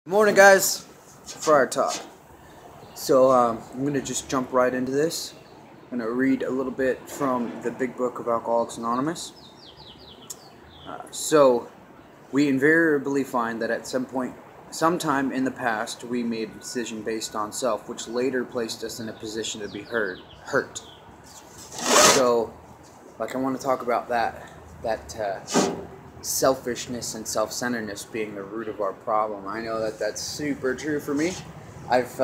Good morning, guys. Friar Talk. I'm going to just jump right into this. I'm going to read a little bit from the Big Book of Alcoholics Anonymous. We invariably find that at sometime in the past, we made a decision based on self, which later placed us in a position to be hurt. I want to talk about that selfishness and self-centeredness being the root of our problem. I know that that's super true for me. I've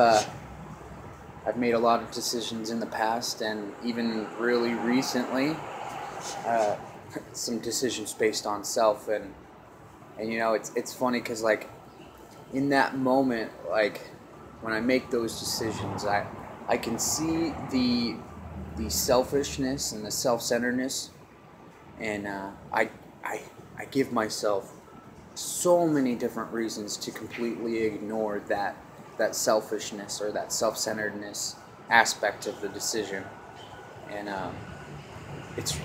made a lot of decisions in the past, and even really recently, some decisions based on self. And it's funny because in that moment, when I make those decisions, I can see the selfishness and the self-centeredness, and I give myself so many different reasons to completely ignore that selfishness or that self-centeredness aspect of the decision. And it's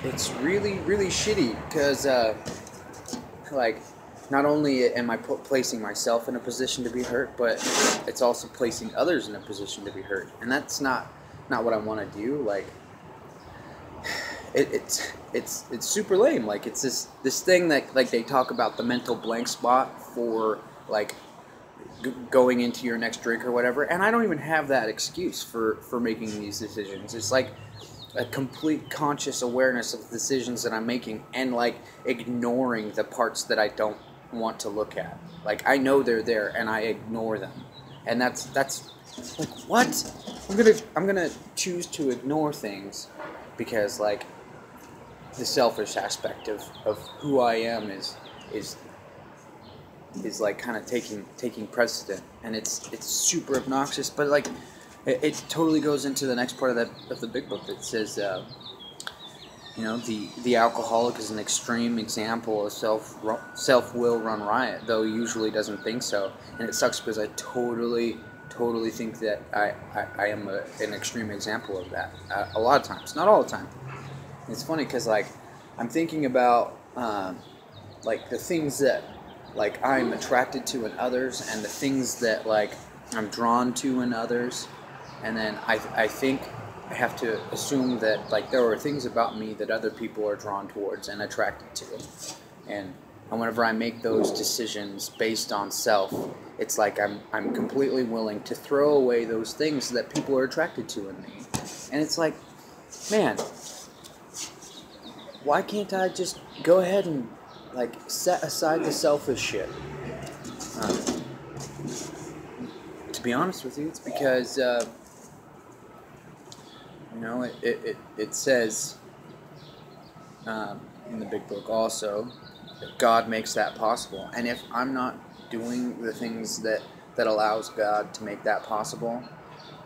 really shitty because not only am I placing myself in a position to be hurt, but it's also placing others in a position to be hurt, and that's not what I want to do. It's super lame. It's this thing that they talk about, the mental blank spot for going into your next drink or whatever, and I don't even have that excuse for making these decisions. It's like a complete conscious awareness of the decisions that I'm making, and ignoring the parts that I don't want to look at. I know they're there and I ignore them, and that's what I'm gonna choose to ignore things because the selfish aspect of who I am is kind of taking precedent, and it's super obnoxious. But it totally goes into the next part of the Big Book that says the alcoholic is an extreme example of self-will run riot, though he usually doesn't think so. And it sucks because I totally think that I am an extreme example of that a lot of times, not all the time. It's funny because I'm thinking about the things that I'm attracted to in others, and the things that I'm drawn to in others, and then I think I have to assume that there are things about me that other people are drawn towards and attracted to, and whenever I make those decisions based on self, it's I'm completely willing to throw away those things that people are attracted to in me, and it's man, why can't I just go ahead and set aside the selfish shit? To be honest with you, it's because it says in the Big Book also that God makes that possible, and if I'm not doing the things that allows God to make that possible,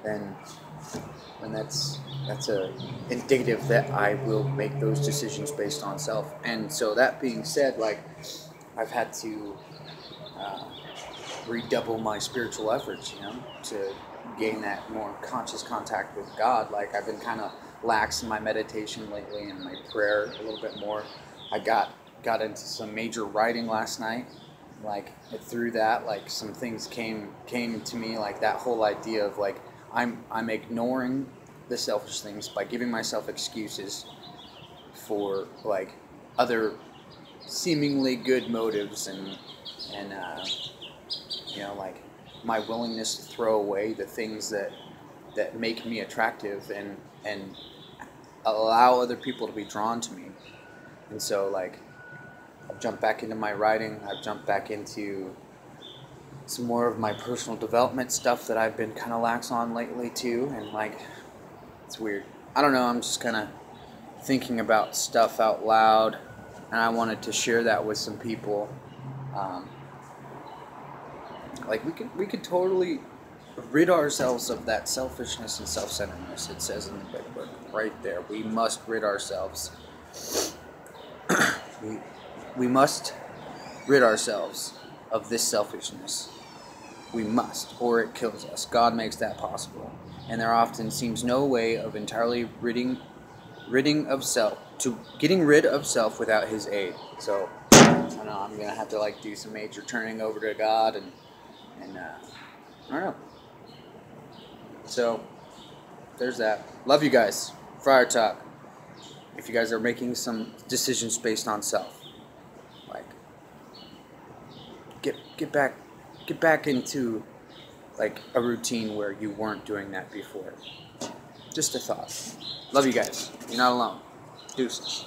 then that's a indicative that I will make those decisions based on self. And so that being said, I've had to redouble my spiritual efforts, to gain that more conscious contact with God. I've been kind of lax in my meditation lately and my prayer a little bit more. I got into some major writing last night. Through that, some things came to me, that whole idea of I'm ignoring the selfish things by giving myself excuses for other seemingly good motives, and my willingness to throw away the things that make me attractive and allow other people to be drawn to me. And so I've jumped back into my writing. I've jumped back into some more of my personal development stuff that I've been kind of lax on lately too, and it's weird. I don't know, I'm just kind of thinking about stuff out loud, and I wanted to share that with some people. We could totally rid ourselves of that selfishness and self-centeredness. It says in the Big Book right there, we must rid ourselves. we must rid ourselves of this selfishness. We must, or it kills us. God makes that possible, and there often seems no way of entirely getting rid of self without His aid. So I don't know, I'm gonna have to do some major turning over to God and And I don't know. So there's that. Love you guys. Friar Talk. If you guys are making some decisions based on self, like get back into like a routine where you weren't doing that before. Just a thought. Love you guys. You're not alone. Deuces.